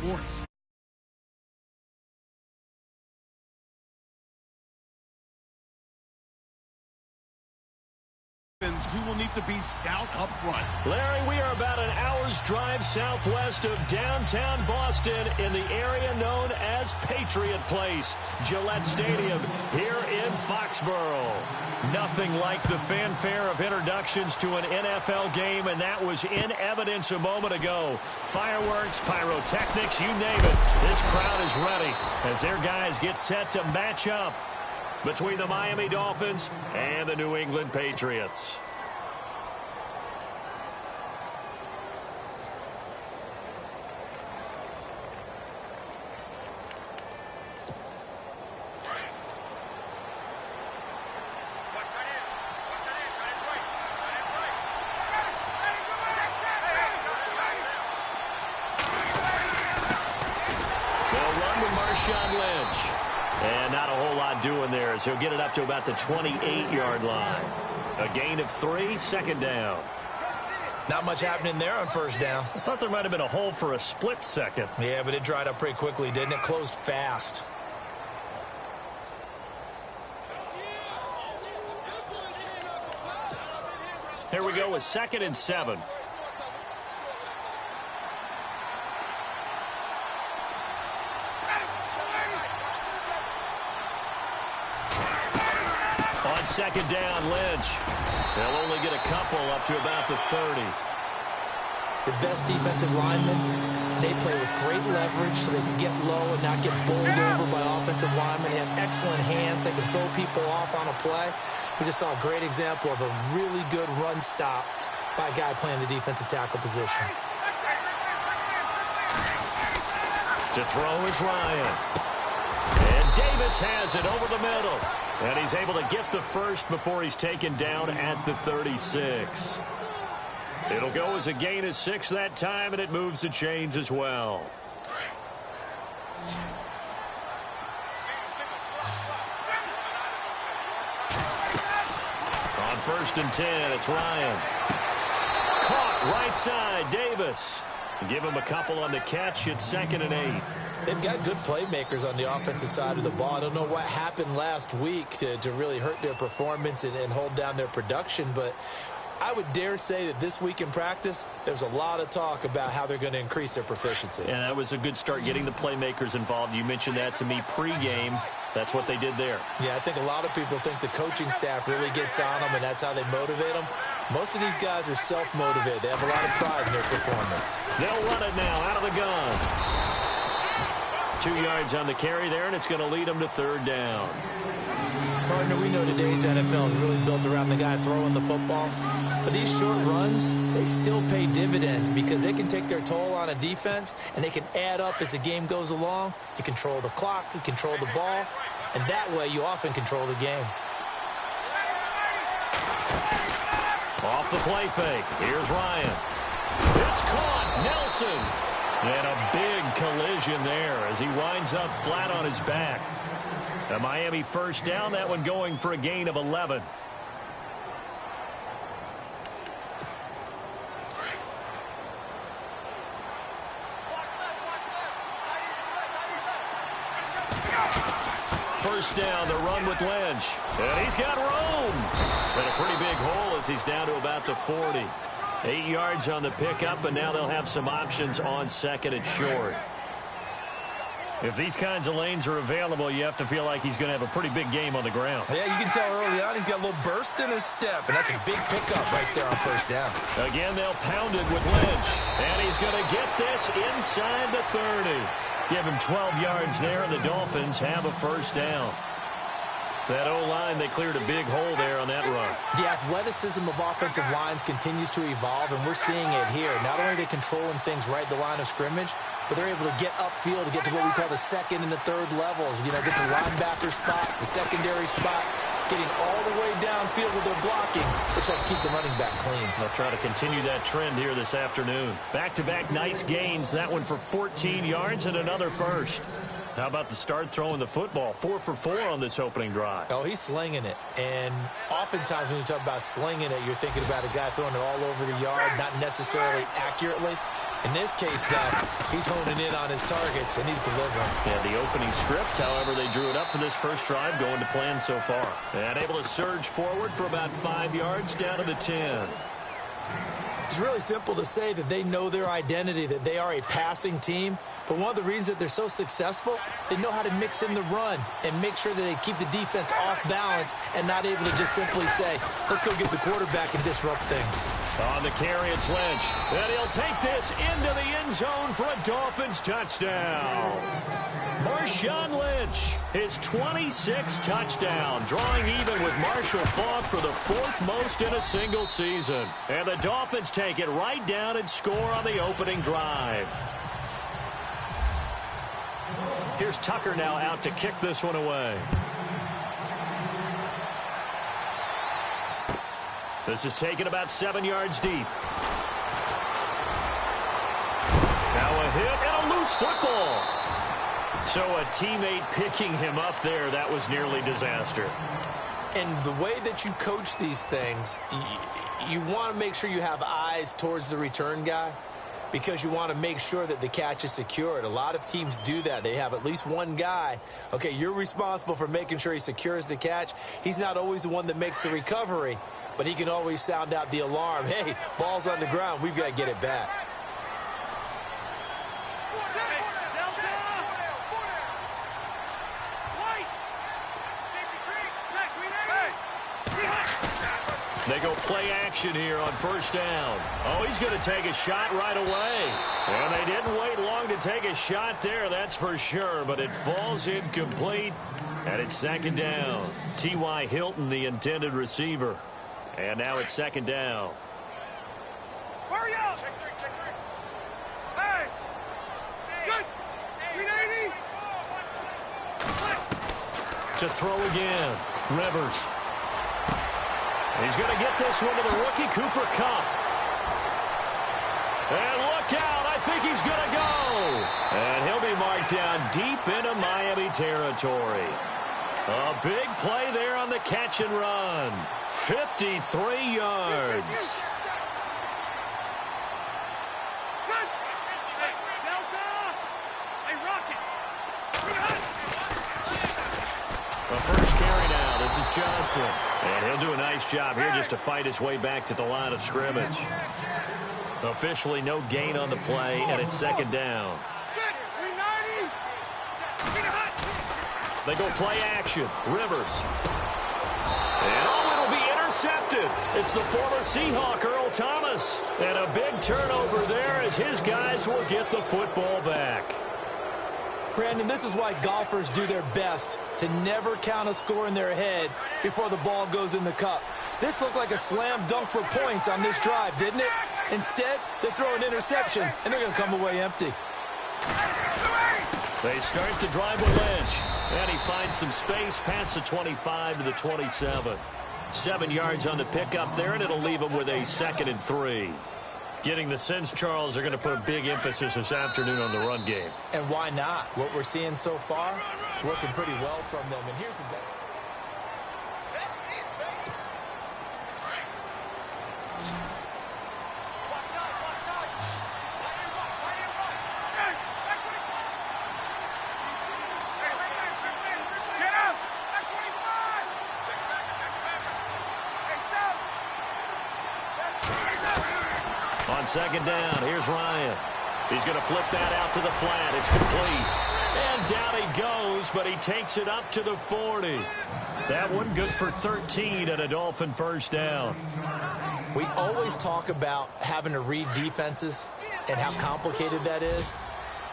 sports. Who will need to be stout up front. Larry, we are about an hour's drive southwest of downtown Boston in the area known as Patriot Place, Gillette Stadium here in Foxborough. Nothing like the fanfare of introductions to an NFL game, and that was in evidence a moment ago. Fireworks, pyrotechnics, you name it. This crowd is ready as their guys get set to match up between the Miami Dolphins and the New England Patriots. And not a whole lot doing there as he'll get it up to about the 28-yard line. A gain of 3, second down. Not much happening there on first down. I thought there might have been a hole for a split second. Yeah, but it dried up pretty quickly, didn't it? Closed fast. Here we go with 2nd and 7. On second down, Lynch. They'll only get a couple up to about the 30. The best defensive linemen, they play with great leverage so they can get low and not get bowled over by offensive linemen. They have excellent hands. They can throw people off on a play. We just saw a great example of a really good run stop by a guy playing the defensive tackle position. To throw is Ryan. And Davis has it over the middle. And he's able to get the first before he's taken down at the 36. It'll go as a gain of 6 that time, and it moves the chains as well. On 1st and 10, it's Ryan. Caught right side, Davis. Give him a couple on the catch. It's 2nd and 8. They've got good playmakers on the offensive side of the ball. I don't know what happened last week to really hurt their performance and hold down their production, but I would dare say that this week in practice, there's a lot of talk about how they're going to increase their proficiency. Yeah, that was a good start getting the playmakers involved. You mentioned that to me pregame. That's what they did there. Yeah, I think a lot of people think the coaching staff really gets on them, and that's how they motivate them. Most of these guys are self-motivated. They have a lot of pride in their performance. They'll run it now out of the gun. 2 yards on the carry there, and it's going to lead them to 3rd down. Partner, we know today's NFL is really built around the guy throwing the football. But these short runs, they still pay dividends because they can take their toll on a defense, and they can add up as the game goes along. You control the clock, you control the ball, and that way you often control the game. Off the play fake. Here's Ryan. It's caught. Nelson. And a big collision there as he winds up flat on his back. A Miami first down, that one going for a gain of 11. First down, the run with Lynch. And he's got room. And a pretty big hole as he's down to about the 40. 8 yards on the pickup, and now they'll have some options on 2nd and short. If these kinds of lanes are available, you have to feel like he's going to have a pretty big game on the ground. Yeah, you can tell early on he's got a little burst in his step, and that's a big pickup right there on first down. Again, they'll pound it with Lynch, and he's going to get this inside the 30. Give him 12 yards there, and the Dolphins have a first down. That O-line, they cleared a big hole there on that run. The athleticism of offensive lines continues to evolve, and we're seeing it here. Not only are they controlling things right at the line of scrimmage, but they're able to get upfield to get to what we call the 2nd and the 3rd levels. You know, get to linebacker spot, the secondary spot, getting all the way downfield with their blocking, which helps keep the running back clean. They'll try to continue that trend here this afternoon. Back-to-back nice gains. That one for 14 yards and another first. How about the start throwing the football? 4 for 4 on this opening drive. Oh, he's slinging it. And oftentimes when you talk about slinging it, you're thinking about a guy throwing it all over the yard, not necessarily accurately. In this case, though, he's honing in on his targets, and he's delivering. And the opening script, however, they drew it up for this first drive, going to plan so far. And able to surge forward for about 5 yards down to the 10. It's really simple to say that they know their identity, that they are a passing team. But one of the reasons that they're so successful, they know how to mix in the run and make sure that they keep the defense off balance and not able to just simply say, let's go get the quarterback and disrupt things. On the carry, it's Lynch. And he'll take this into the end zone for a Dolphins touchdown. Marshawn Lynch, his 26th touchdown, drawing even with Marshall Faulk for the 4th most in a single season. And the Dolphins take it right down and score on the opening drive. Here's Tucker now out to kick this one away. This is taken about 7 yards deep. Now a hit and a loose football. So a teammate picking him up there, that was nearly disaster. And the way that you coach these things, you want to make sure you have eyes towards the return guy, because you want to make sure that the catch is secured. A lot of teams do that. They have at least one guy. Okay, you're responsible for making sure he secures the catch. He's not always the one that makes the recovery, but he can always sound out the alarm. Hey, ball's on the ground. We've got to get it back. They go play action here on first down. Oh, he's going to take a shot right away. And they didn't wait long to take a shot there, that's for sure. But it falls incomplete, and it's second down. T.Y. Hilton, the intended receiver. And now it's second down. Hurry up! Check three. Hey! Good! 380! To throw again. Rivers. He's going to get this one to the rookie, Cooper Kupp. And look out, I think he's going to go. And he'll be marked down deep into Miami territory. A big play there on the catch and run. 53 yards. The first carry now, this is Johnson. And he'll do a nice job here just to fight his way back to the line of scrimmage. Officially no gain on the play, and it's second down. They go play action. Rivers. And oh, it'll be intercepted. It's the former Seahawk, Earl Thomas. And a big turnover there as his guys will get the football back. Brandon, this is why golfers do their best to never count a score in their head before the ball goes in the cup. This looked like a slam dunk for points on this drive, didn't it? Instead, they throw an interception, and they're going to come away empty. They start the drive with Lynch, and he finds some space past the 25 to the 27. 7 yards on the pickup there, and it'll leave him with a 2nd and 3. Getting the sense, Charles, they're going to put a big emphasis this afternoon on the run game. And why not? What we're seeing so far is working pretty well from them. And here's the best. On second down, here's Ryan. He's going to flip that out to the flat. It's complete. And down he goes, but he takes it up to the 40. That one good for 13 and a Dolphin first down. We always talk about having to read defenses and how complicated that is.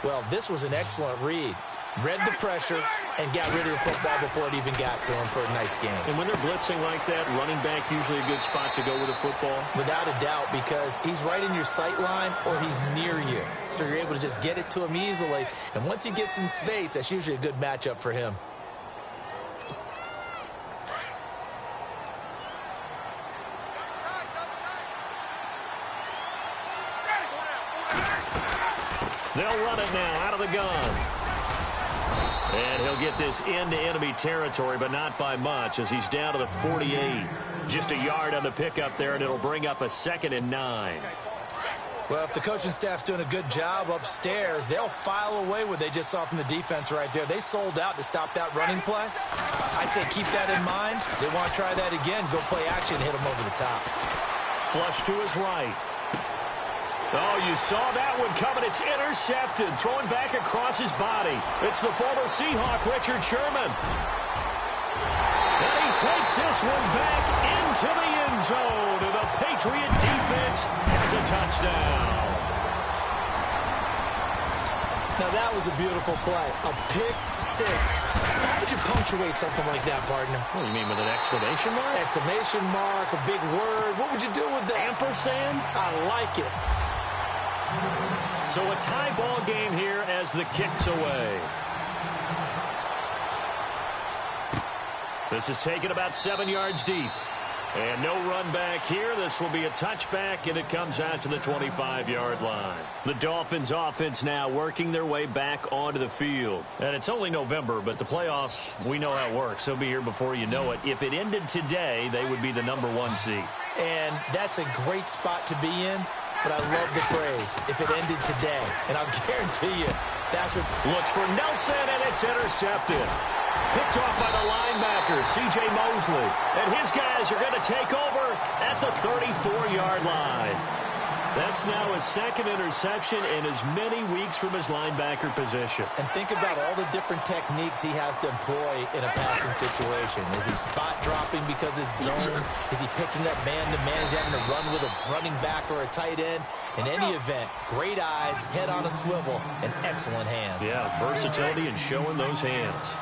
Well, this was an excellent read. Read the pressure and got rid of the football before it even got to him for a nice game. And when they're blitzing like that, running back usually a good spot to go with a football? Without a doubt, because he's right in your sight line or he's near you. So you're able to just get it to him easily. And once he gets in space, that's usually a good matchup for him. They'll run it now out of the gun. And he'll get this into enemy territory, but not by much as he's down to the 48. Just a yard on the pickup there, and it'll bring up a 2nd and 9. Well, if the coaching staff's doing a good job upstairs, they'll file away what they just saw from the defense right there. They sold out to stop that running play. I'd say keep that in mind. They want to try that again. Go play action and hit them over the top. Flush to his right. Oh, you saw that one coming. It's intercepted. Throwing back across his body. It's the former Seahawk, Richard Sherman. And he takes this one back into the end zone. And the Patriot defense has a touchdown. Now, that was a beautiful play. A pick six. How would you punctuate something like that, partner? What do you mean, with an exclamation mark? Exclamation mark, a big word. What would you do with that? Ampersand? I like it. So a tie ball game here as the kick's away. This is taken about 7 yards deep. And no run back here. This will be a touchback, and it comes out to the 25-yard line. The Dolphins offense now working their way back onto the field. And it's only November, but the playoffs, we know how it works. They'll be here before you know it. If it ended today, they would be the number 1 seed. And that's a great spot to be in, but I love the phrase, if it ended today. And I'll guarantee you, that's what... Looks for Nelson, and it's intercepted. Picked off by the linebacker, C.J. Mosley. And his guys are going to take over at the 34-yard line. That's now his second interception in as many weeks from his linebacker position. And think about all the different techniques he has to employ in a passing situation. Is he spot dropping because it's zone? Is he picking up man-to-man? Is he having to run with a running back or a tight end? In any event, great eyes, head on a swivel, and excellent hands. Yeah, versatility and showing those hands.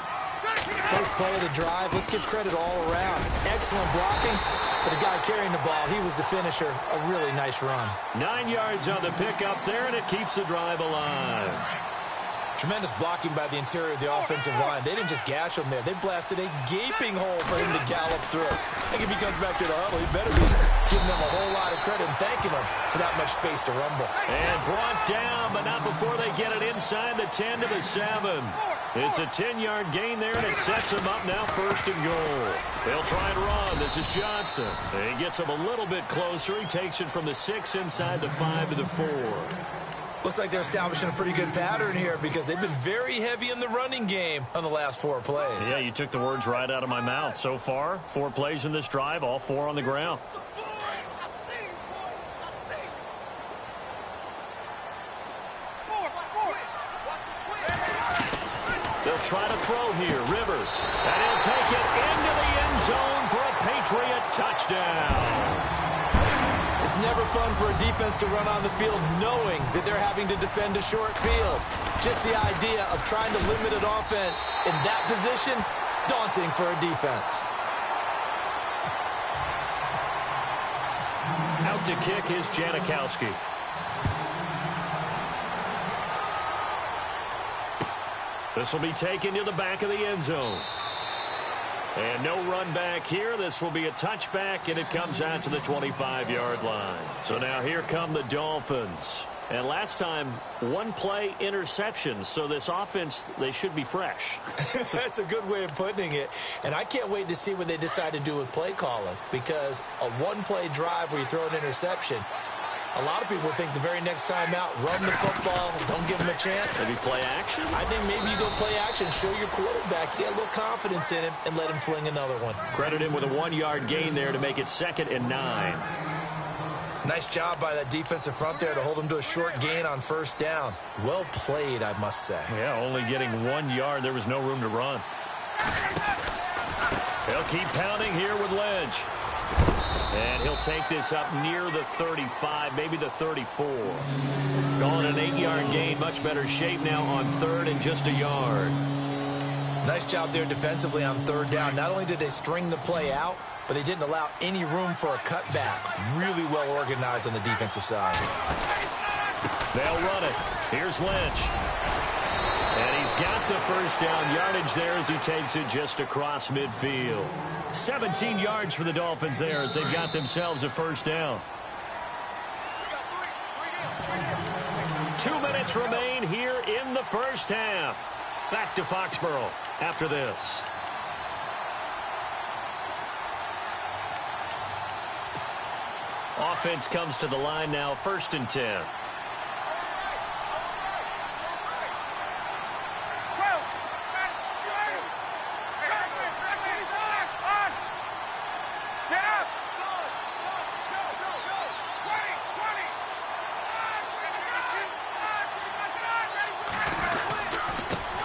First play of the drive, let's give credit all around. Excellent blocking, but the guy carrying the ball, he was the finisher. A really nice run. 9 yards on the pickup there, and it keeps the drive alive. Tremendous blocking by the interior of the offensive line. They didn't just gash him there. They blasted a gaping hole for him to gallop through. I think if he comes back to the huddle, he better be giving them a whole lot of credit and thanking them for that much space to rumble. And brought down, but not before they get it inside the 10 to the 7. It's a 10-yard gain there, and it sets them up now 1st and goal. They'll try and run. This is Johnson. He gets him a little bit closer. He takes it from the 6 inside the 5 to the 4. Looks like they're establishing a pretty good pattern here because they've been very heavy in the running game on the last 4 plays. Yeah, you took the words right out of my mouth. So far, 4 plays in this drive, all 4 on the ground. They'll try to throw here. Rivers. And he'll take it into the end zone for a Patriot touchdown. It's never fun for a defense to run on the field knowing that they're having to defend a short field. Just the idea of trying to limit an offense in that position, daunting for a defense. Out to kick is Janikowski. This will be taken to the back of the end zone. And no run back here. This will be a touchback, and it comes out to the 25-yard line. So now here come the Dolphins. And last time, 1 play interceptions. So this offense, they should be fresh. That's a good way of putting it. And I can't wait to see what they decide to do with play calling. Because a 1-play drive where you throw an interception, a lot of people think the very next time out, run the football, don't give them a chance. Maybe play action? I think maybe you go play action, show your quarterback, get a little confidence in him, and let him fling another one. Credit him with a 1-yard gain there to make it 2nd and 9. Nice job by that defensive front there to hold him to a short gain on 1st down. Well played, I must say. Yeah, only getting 1 yard. There was no room to run. They'll keep pounding here with Lynch. And he'll take this up near the 35, maybe the 34. Calling an 8-yard gain, much better shape now on 3rd and just a yard. Nice job there defensively on 3rd down. Not only did they string the play out, but they didn't allow any room for a cutback. Really well organized on the defensive side. They'll run it. Here's Lynch. And he's got the 1st down yardage there as he takes it just across midfield. 17 yards for the Dolphins there as they've got themselves a 1st down. 2 minutes remain here in the 1st half. Back to Foxborough after this. Offense comes to the line now, 1st and 10.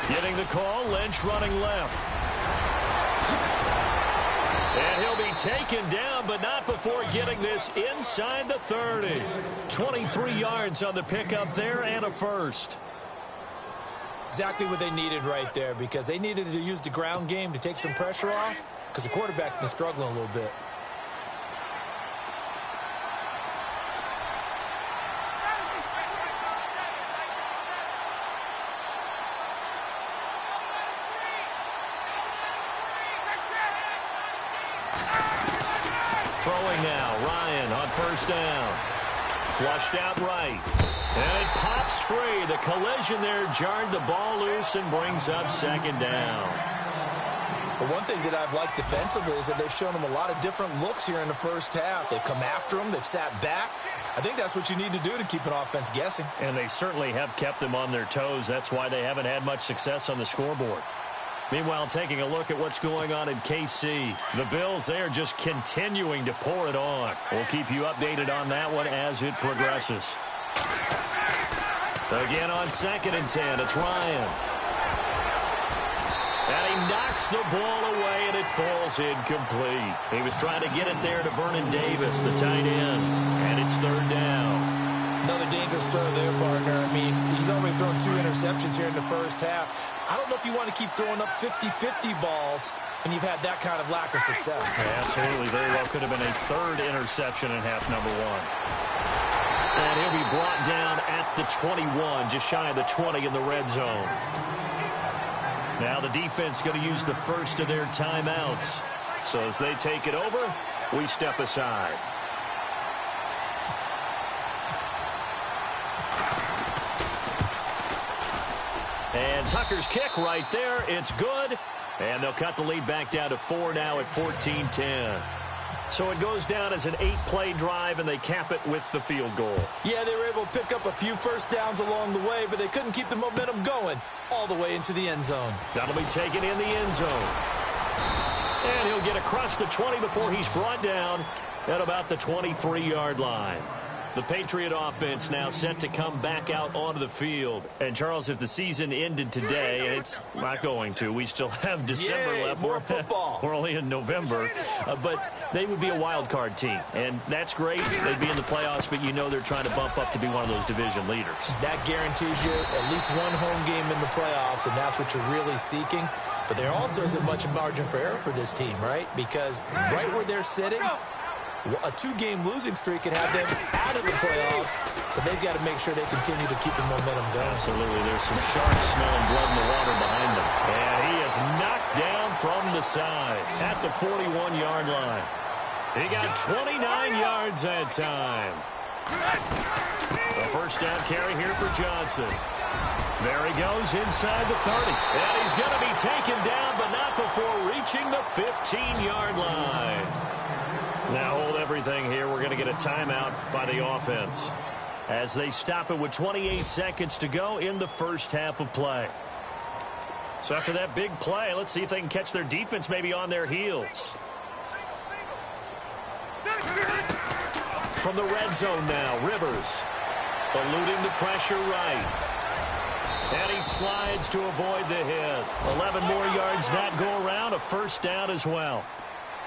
Getting the call, Lynch running left. And he'll be taken down, but not before getting this inside the 30. 23 yards on the pickup there and a first. Exactly what they needed right there, because they needed to use the ground game to take some pressure off, because the quarterback's been struggling a little bit. Throwing now, Ryan on 1st down. Flushed out right. And it pops free. The collision there jarred the ball loose and brings up 2nd down. But one thing that I've liked defensively is that they've shown them a lot of different looks here in the first half. They've come after them. They've sat back. I think that's what you need to do to keep an offense guessing. And they certainly have kept them on their toes. That's why they haven't had much success on the scoreboard. Meanwhile, taking a look at what's going on in KC. The Bills, they are just continuing to pour it on. We'll keep you updated on that one as it progresses. Again on 2nd and 10, it's Ryan. And he knocks the ball away, and it falls incomplete. He was trying to get it there to Vernon Davis, the tight end, and it's 3rd down. Another dangerous throw there, partner. I mean, he's already thrown 2 interceptions here in the first half. I don't know if you want to keep throwing up 50-50 balls when you've had that kind of lack of success. Yeah, absolutely. Very well could have been a 3rd interception in half number 1. And he'll be brought down at the 21, just shy of the 20 in the red zone. Now the defense going to use the first of their timeouts. So as they take it over, we step aside. And Tucker's kick right there. It's good. And they'll cut the lead back down to 4 now at 14-10. So it goes down as an 8-play drive, and they cap it with the field goal. Yeah, they were able to pick up a few first downs along the way, but they couldn't keep the momentum going all the way into the end zone. That'll be taken in the end zone. And he'll get across the 20 before he's brought down at about the 23-yard line. The Patriot offense now set to come back out onto the field. And, Charles, if the season ended today, and it's not going to, we still have December left. More football. We're only in November. But they would be a wild card team. And that's great. They'd be in the playoffs, but you know they're trying to bump up to be one of those division leaders. That guarantees you at least one home game in the playoffs, and that's what you're really seeking. But there also isn't much margin for error for this team, right? Because right where they're sitting, a 2-game losing streak could have them out of the playoffs, so they've got to make sure they continue to keep the momentum going. Absolutely. There's some sharks smelling blood in the water behind them. And he is knocked down from the side at the 41-yard line. He got 29 yards that time. The first down carry here for Johnson. There he goes inside the 30. And he's going to be taken down, but not before reaching the 15-yard line. Now hold everything here. We're going to get a timeout by the offense as they stop it with 28 seconds to go in the first half of play. So after that big play, let's see if they can catch their defense maybe on their heels. From the red zone now, Rivers eluding the pressure right. And he slides to avoid the hit. 11 more yards that go around, a first down as well.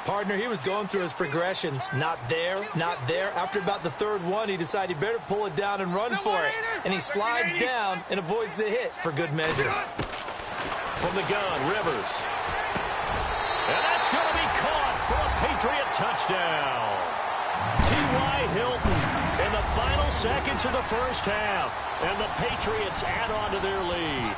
Partner, he was going through his progressions. Not there, not there. After about the 3rd one, he decided he better pull it down and run for it. And he slides down and avoids the hit for good measure. From the gun, Rivers. And that's going to be caught for a Patriot touchdown. T.Y. Hilton in the final seconds of the first half. And the Patriots add on to their lead.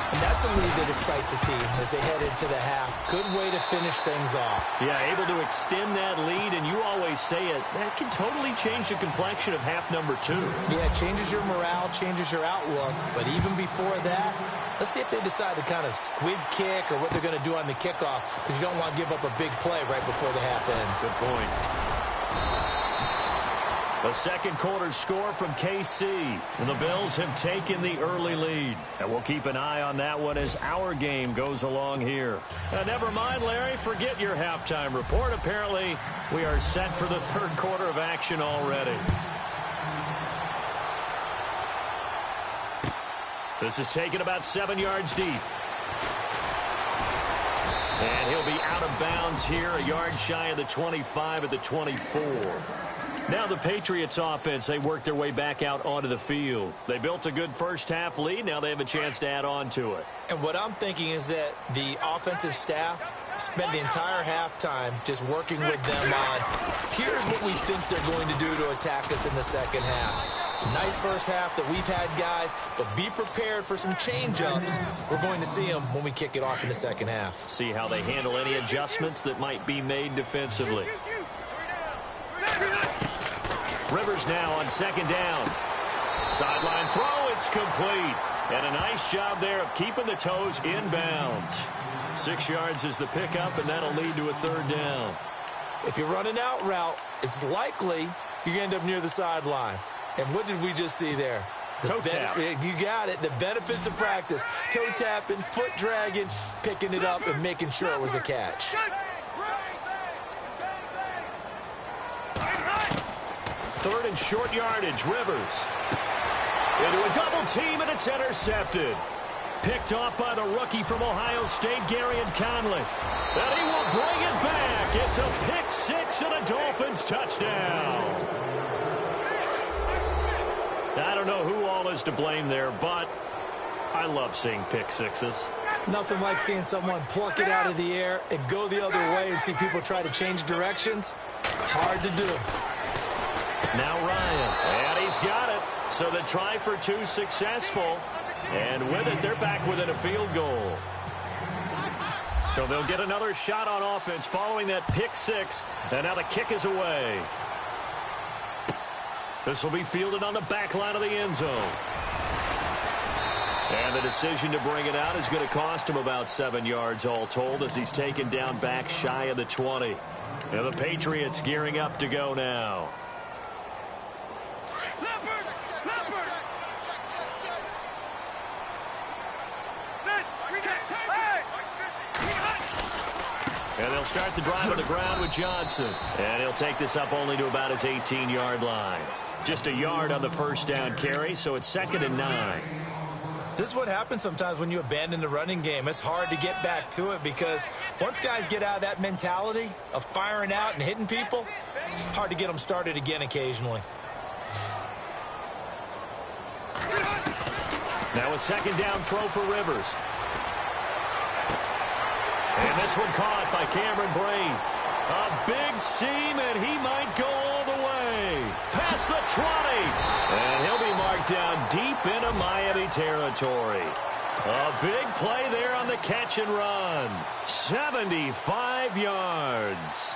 And that's a lead that excites a team as they head into the half. Good way to finish things off. Yeah, able to extend that lead, and you always say it, that can totally change the complexion of half number 2. Yeah, it changes your morale, changes your outlook. But even before that, let's see if they decide to kind of squib kick or what they're going to do on the kickoff, because you don't want to give up a big play right before the half ends. Good point. A second quarter score from KC, and the Bills have taken the early lead. And we'll keep an eye on that one as our game goes along here. Never mind, Larry, forget your halftime report. Apparently, we are set for the third quarter of action already. This is taken about 7 yards deep. And he'll be out of bounds here, a yard shy of the 25 at the 24. Now the Patriots offense, they work their way back out onto the field. They built a good first half lead. Now they have a chance to add on to it. And what I'm thinking is that the offensive staff spent the entire halftime just working with them on, here's what we think they're going to do to attack us in the second half. Nice first half that we've had, guys, but be prepared for some change-ups. We're going to see them when we kick it off in the second half. See how they handle any adjustments that might be made defensively. Rivers now on second down. Sideline throw, it's complete. And a nice job there of keeping the toes in bounds. 6 yards is the pickup, and that'll lead to a third down. If you run an out route, it's likely you end up near the sideline. And what did we just see there? Toe tap. You got it. The benefits of practice. Toe tapping, foot dragging, picking it up, and making sure it was a catch. Third and short yardage, Rivers. Into a double team, and it's intercepted. Picked off by the rookie from Ohio State, Garyon Conley. And he will bring it back. It's a pick six and a Dolphins touchdown. I don't know who all is to blame there, but I love seeing pick sixes. Nothing like seeing someone pluck it out of the air and go the other way and see people try to change directions. Hard to do. Now Ryan, and he's got it. So the try for two successful, and with it, they're back within a field goal. So they'll get another shot on offense following that pick six, and now the kick is away. This will be fielded on the back line of the end zone. And the decision to bring it out is going to cost him about 7 yards all told as he's taken down back shy of the 20. And the Patriots gearing up to go now. And they'll start the drive on the ground with Johnson. And he'll take this up only to about his 18-yard line. Just a yard on the first down carry, so it's 2nd and 9. This is what happens sometimes when you abandon the running game. It's hard to get back to it because once guys get out of that mentality of firing out and hitting people, it's hard to get them started again occasionally. Now a second down throw for Rivers. And this one caught by Cameron Brain. A big seam, and he might go all the way. Past the 20. And he'll be marked down deep into Miami territory. A big play there on the catch and run. 75 yards.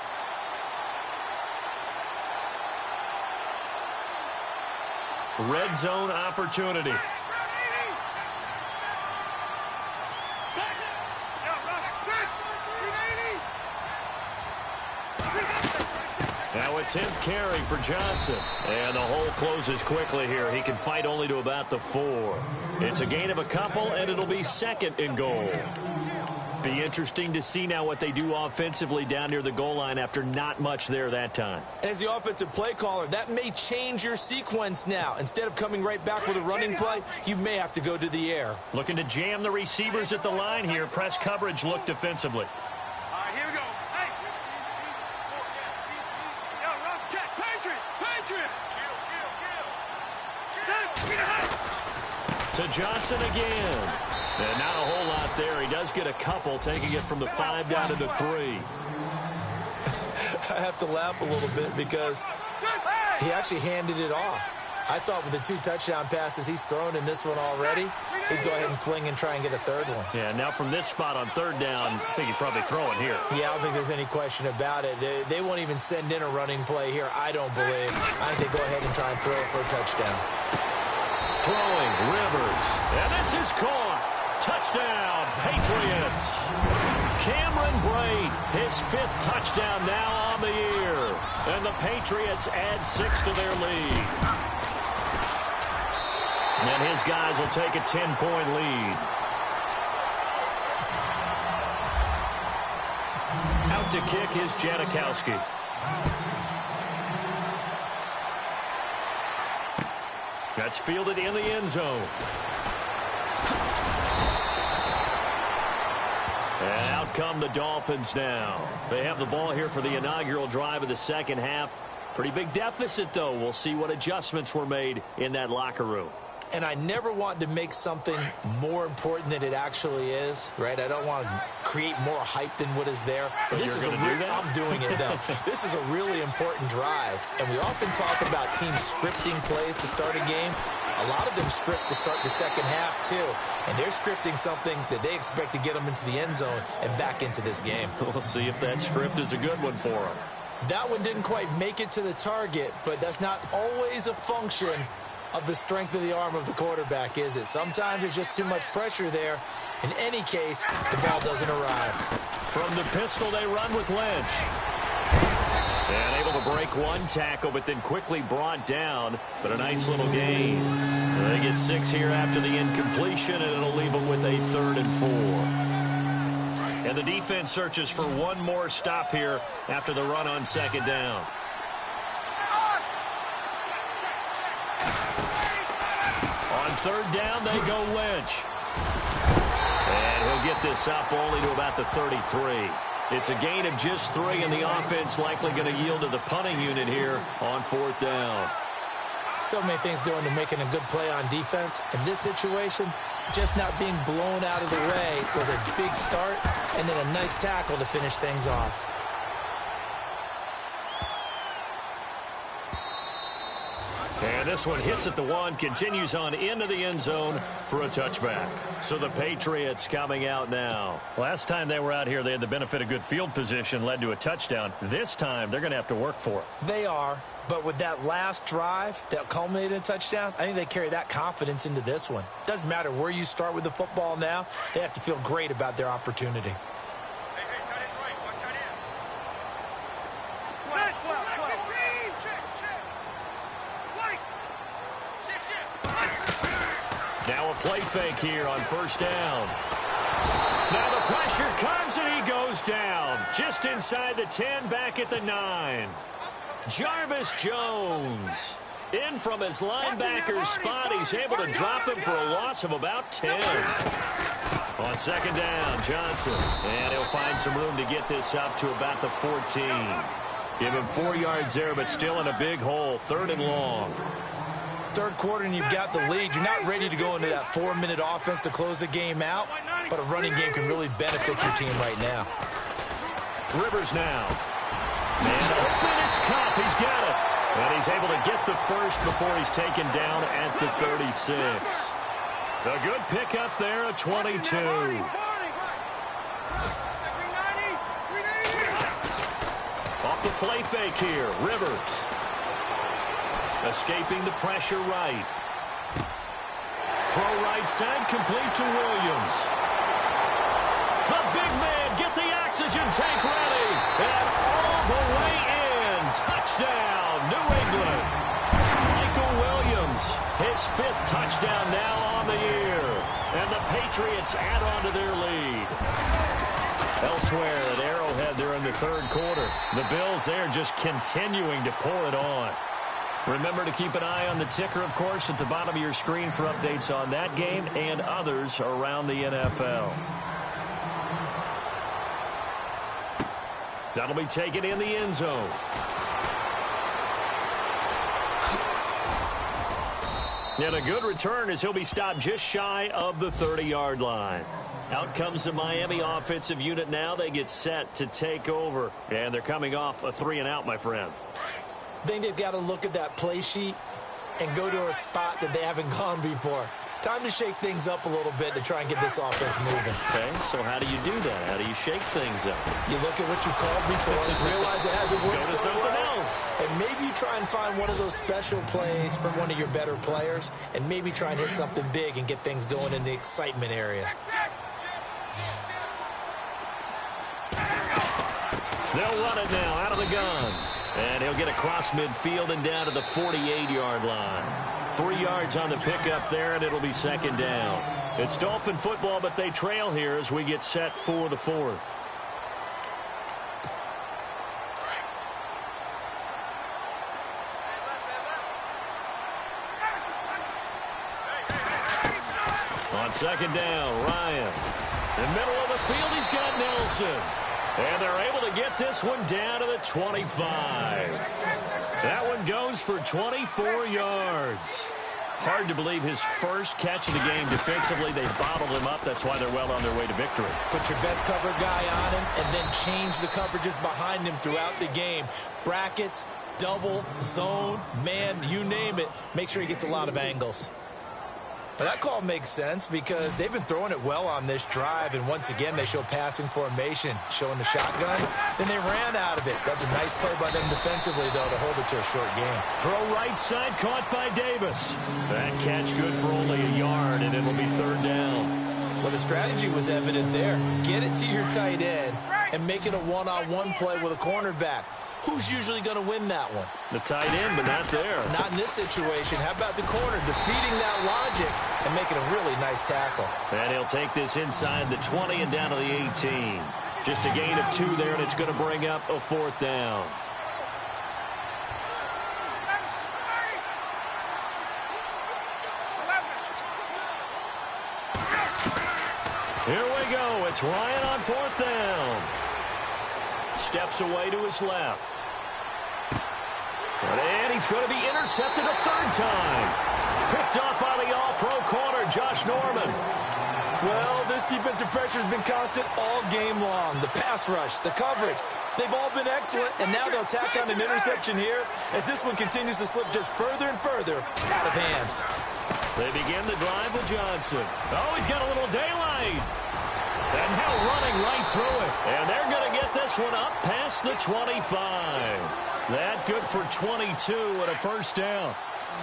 Red zone opportunity. Now a 10th carry for Johnson. And the hole closes quickly here. He can fight only to about the 4. It's a gain of a couple, and it'll be 2nd and goal. Be interesting to see now what they do offensively down near the goal line after not much there that time. As the offensive play caller, that may change your sequence now. Instead of coming right back with a running play, you may have to go to the air. Looking to jam the receivers at the line here. Press coverage look defensively. Here we go. Hey. Yo, run, check. Patriot. To Johnson again. And not a whole lot there. He does get a couple, taking it from the 5 down to the 3. I have to laugh a little bit because he actually handed it off. I thought with the 2 touchdown passes he's thrown in this one already, he'd go ahead and fling and try and get a 3rd one. Yeah, now from this spot on 3rd down, I think he'd probably throw it here. Yeah, I don't think there's any question about it. They won't even send in a running play here, I don't believe. I think they go ahead and try and throw it for a touchdown. Throwing, Rivers. And this is caught. Touchdown, Patriots. Cameron Braid, his 5th touchdown now on the year. And the Patriots add 6 to their lead. And his guys will take a 10-point lead. Out to kick is Janikowski. That's fielded in the end zone. And out come the Dolphins now. They have the ball here for the inaugural drive of the second half. Pretty big deficit, though. We'll see what adjustments were made in that locker room. And I never want to make something more important than it actually is, right? I don't want to create more hype than what is there. But this is I'm doing it, though. This is a really important drive. And we often talk about teams scripting plays to start a game. A lot of them script to start the second half, too. And they're scripting something that they expect to get them into the end zone and back into this game. We'll see if that script is a good one for them. That one didn't quite make it to the target, but that's not always a function of the strength of the arm of the quarterback, is it? Sometimes there's just too much pressure there. In any case, the ball doesn't arrive. From the pistol, they run with Lynch. And able to break one tackle, but then quickly brought down. But a nice little gain. They get 6 here after the incompletion, and it'll leave them with a 3rd and 4. And the defense searches for one more stop here after the run on 2nd down. On 3rd down, they go Lynch. And he'll get this up only to about the 33. It's a gain of just 3, and the offense likely going to yield to the punting unit here on 4th down. So many things go into making a good play on defense. In this situation, just not being blown out of the way was a big start, and then a nice tackle to finish things off. And this one hits at the 1, continues on into the end zone for a touchback. So the Patriots coming out now. Last time they were out here, they had the benefit of good field position, led to a touchdown. This time, they're going to have to work for it. They are, but with that last drive that culminated in a touchdown, I think they carry that confidence into this one. Doesn't matter where you start with the football now, they have to feel great about their opportunity. Now a play fake here on 1st down. Now the pressure comes and he goes down. Just inside the 10, back at the 9. Jarvis Jones. In from his linebacker's spot. He's able to drop him for a loss of about 10. On 2nd down, Johnson. And he'll find some room to get this up to about the 14. Give him 4 yards there, but still in a big hole. 3rd and long. 3rd quarter and you've got the lead. You're not ready to go into that 4-minute offense to close the game out, but a running game can really benefit your team right now. Rivers now. And open, it's Cup. He's got it. And he's able to get the 1st before he's taken down at the 36. A good pickup there, a 22. Off the play fake here, Rivers. Escaping the pressure right. Throw right side, complete to Williams. The big man, get the oxygen tank ready. And all the way in. Touchdown, New England. Michael Williams, his 5th touchdown now on the year. And the Patriots add on to their lead. Elsewhere at Arrowhead, they're in the 3rd quarter. The Bills there just continuing to pour it on. Remember to keep an eye on the ticker, of course, at the bottom of your screen for updates on that game and others around the NFL. That'll be taken in the end zone. And a good return as he'll be stopped just shy of the 30-yard line. Out comes the Miami offensive unit now. They get set to take over. And they're coming off a 3-and-out, my friend. I think they've got to look at that play sheet and go to a spot that they haven't gone before. Time to shake things up a little bit to try and get this offense moving. Okay, so how do you do that? How do you shake things up? You look at what you called before and realize it hasn't worked Go to so something well. else. And maybe you try and find one of those special plays from one of your better players and maybe try and hit something big and get things going in the excitement area. They'll run it now out of the gun. And he'll get across midfield and down to the 48-yard line. 3 yards on the pickup there, and it'll be second down. It's Dolphin football, but they trail here as we get set for the fourth. On second down, Ryan. In the middle of the field, he's got Nelson. And they're able to get this one down to the 25. That one goes for 24 yards. Hard to believe his first catch of the game defensively. They bottled him up. That's why they're well on their way to victory. Put your best cover guy on him and then change the coverages behind him throughout the game. Brackets, double, zone, man, you name it. Make sure he gets a lot of angles. But that call makes sense because they've been throwing it well on this drive, and once again they show passing formation, showing the shotgun. Then they ran out of it. That's a nice play by them defensively, though, to hold it to a short game. Throw right side, caught by Davis. That catch good for only a yard, and it'll be third down. Well, the strategy was evident there. Get it to your tight end and make it a one-on-one play with a cornerback. Who's usually going to win that one? The tight end, but not there. Not in this situation. How about the corner defeating that logic and making a really nice tackle? And he'll take this inside the 20 and down to the 18. Just a gain of 2 there, and it's going to bring up a fourth down. Here we go. It's Ryan on fourth down. Steps away to his left. And he's going to be intercepted a third time. Picked up by the all-pro corner, Josh Norman. Well, this defensive pressure has been constant all game long. The pass rush, the coverage, they've all been excellent, and now they'll tack on an interception here as this one continues to slip just further and further out of hand. They begin the drive with Johnson. Oh, he's got a little daylight. And now running right through it. And they're going to get this one up past the 25. That good for 22 and a first down.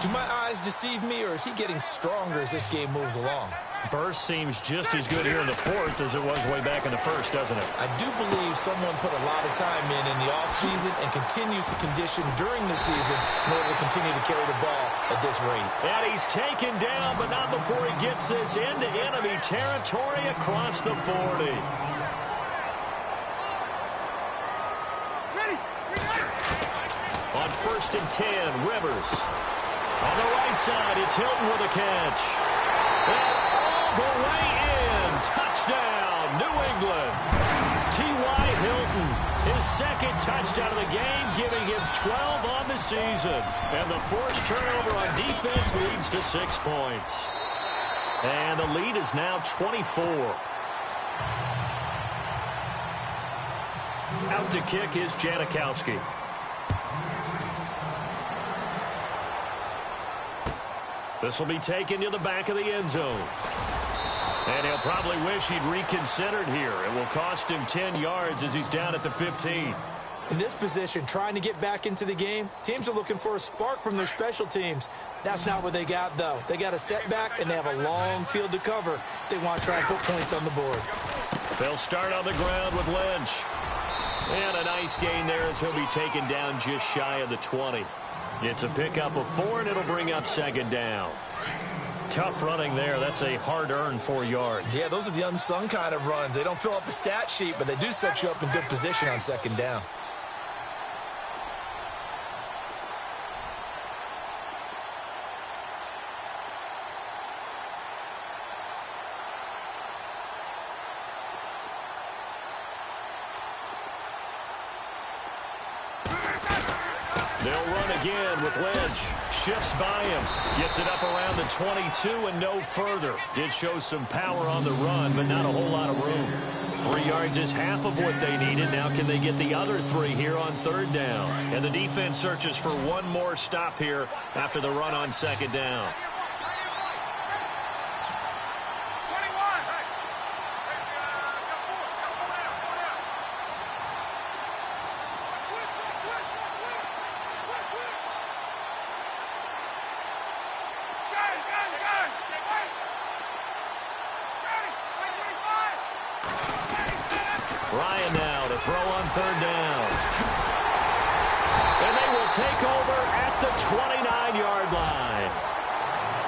Do my eyes deceive me, or is he getting stronger as this game moves along? Burst seems just as good here in the fourth as it was way back in the first, doesn't it? I do believe someone put a lot of time in the offseason and continues to condition during the season in order to continue to carry the ball at this rate. And he's taken down, but not before he gets this into enemy territory across the 40. On first and 10, Rivers. On the right side, it's Hilton with a catch. And all the way in. Touchdown, New England. T.Y. Hilton, his second touchdown of the game, giving him 12 on the season. And the forced turnover on defense leads to 6 points. And the lead is now 24. Out to kick is Janikowski. This will be taken to the back of the end zone. And he'll probably wish he'd reconsidered here. It will cost him 10 yards as he's down at the 15. In this position, trying to get back into the game, teams are looking for a spark from their special teams. That's not what they got, though. They got a setback, and they have a long field to cover if they want to try and put points on the board. They'll start on the ground with Lynch. And a nice gain there as he'll be taken down just shy of the 20. It's a pickup of 4, and it'll bring up second down. Tough running there. That's a hard-earned 4 yards. Yeah, those are the unsung kind of runs. They don't fill up the stat sheet, but they do set you up in good position on second down. They'll run again with Lynch. Shifts by him. Gets it up around the 22 and no further. Did show some power on the run, but not a whole lot of room. 3 yards is half of what they needed. Now can they get the other 3 here on third down? And the defense searches for one more stop here after the run on second down. Ryan now to to throw on third down. And they will take over at the 29-yard line.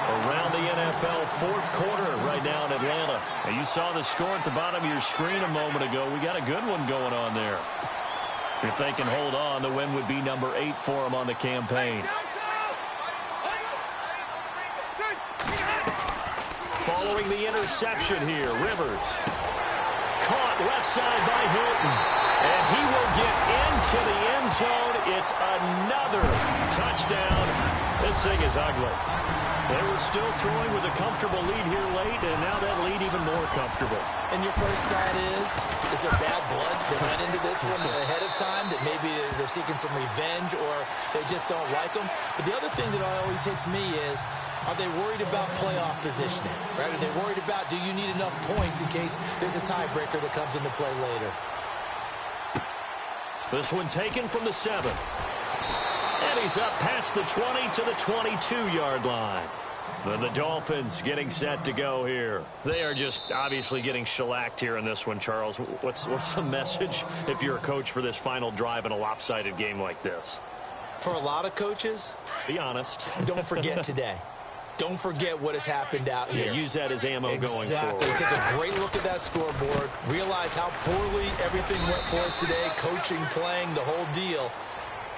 Around the NFL fourth quarter right now in Atlanta. And you saw the score at the bottom of your screen a moment ago. We got a good one going on there. If they can hold on, the win would be number 8 for them on the campaign. Following the interception here, Rivers. Caught left side by Hilton. And he will get into the end zone. It's another touchdown. This thing is ugly. They were still throwing with a comfortable lead here late, and now that lead even more comfortable. And your first thought is there bad blood that went into this one ahead of time, that maybe they're seeking some revenge or they just don't like them? But the other thing that always hits me is, are they worried about playoff positioning? Right? Are they worried about, do you need enough points in case there's a tiebreaker that comes into play later? This one taken from the 7. And he's up past the 20 to the 22-yard line. And the Dolphins getting set to go here. They are just obviously getting shellacked here in this one, Charles. What's the message if you're a coach for this final drive in a lopsided game like this? For a lot of coaches, be honest. Don't forget today. Don't forget what has happened out here. Yeah, use that as ammo going forward. Exactly. Take a great look at that scoreboard. Realize how poorly everything went for us today. Coaching, playing, the whole deal.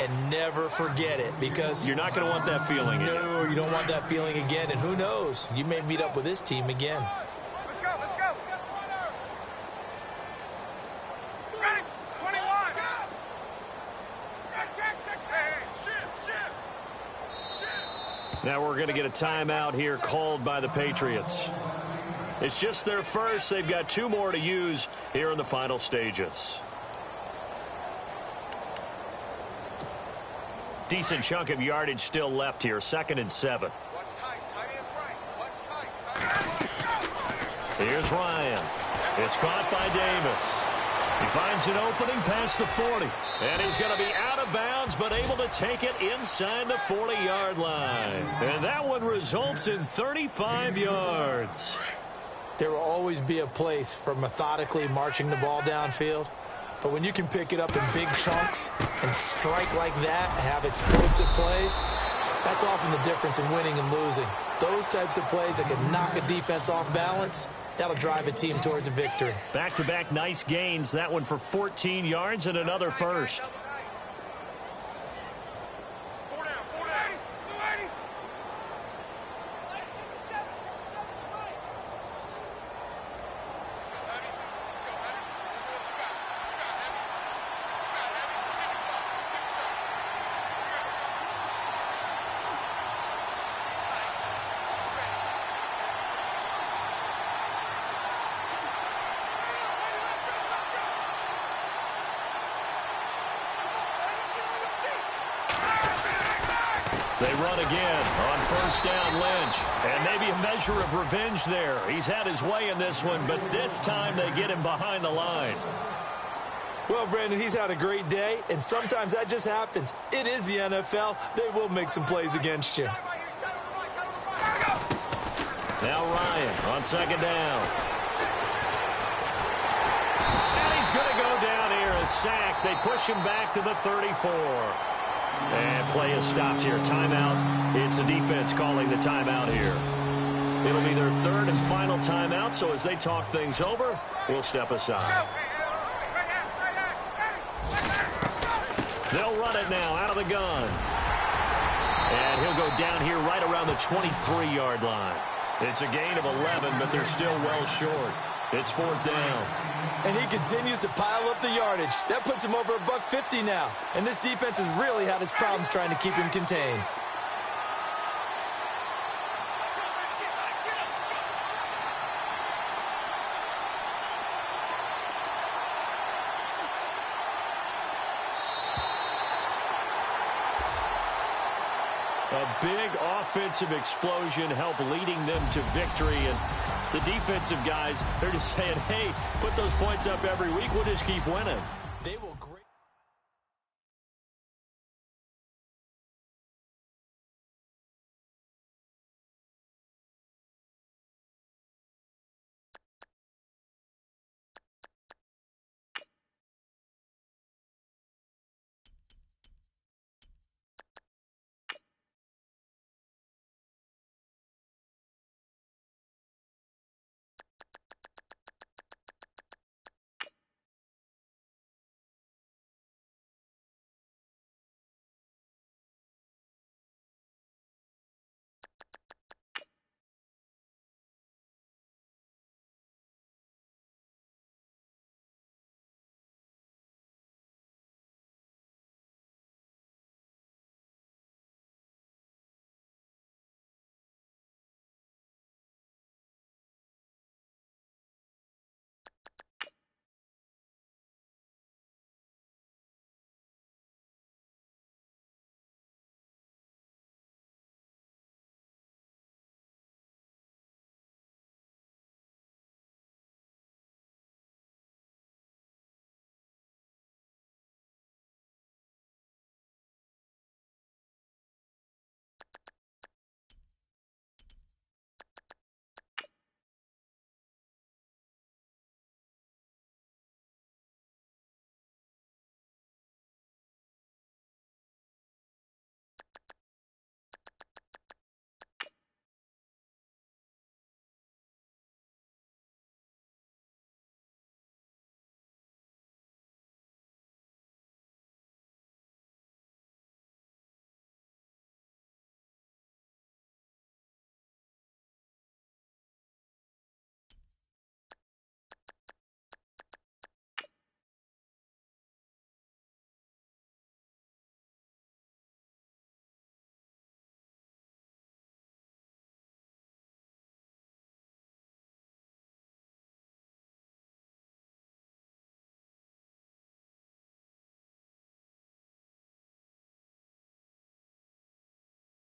And never forget it, because you're not going to want that feeling again. No, you don't want that feeling again. And who knows? You may meet up with this team again. Let's go, let's go. Ready? 21. Now we're going to get a timeout here called by the Patriots. It's just their first. They've got 2 more to use here in the final stages. Decent chunk of yardage still left here. 2nd and 7. Here's Ryan. It's caught by Davis. He finds an opening past the 40. And he's going to be out of bounds, but able to take it inside the 40-yard line. And that one results in 35 yards. There will always be a place for methodically marching the ball downfield. But when you can pick it up in big chunks and strike like that, have explosive plays, that's often the difference in winning and losing. Those types of plays that can knock a defense off balance, that'll drive a team towards a victory. Back-to-back nice gains. That one for 14 yards and another first. They run again on first down, Lynch. And maybe a measure of revenge there. He's had his way in this one, but this time they get him behind the line. Well, Brandon, he's had a great day, and sometimes that just happens. It is the NFL. They will make some plays against you. Now Ryan on 2nd down. And he's going to go down here, a sack. They push him back to the 34. And play is stopped here. Timeout. It's the defense calling the timeout here. It'll be their 3rd and final timeout, so as they talk things over, we'll step aside. They'll run it now out of the gun. And he'll go down here right around the 23-yard line. It's a gain of 11, but they're still well short. It's 4th down. And he continues to pile up the yardage. That puts him over $150 now. And this defense has really had its problems trying to keep him contained. A big offensive explosion helped leading them to victory. And the defensive guys, they're just saying, hey, put those points up every week. We'll just keep winning. They will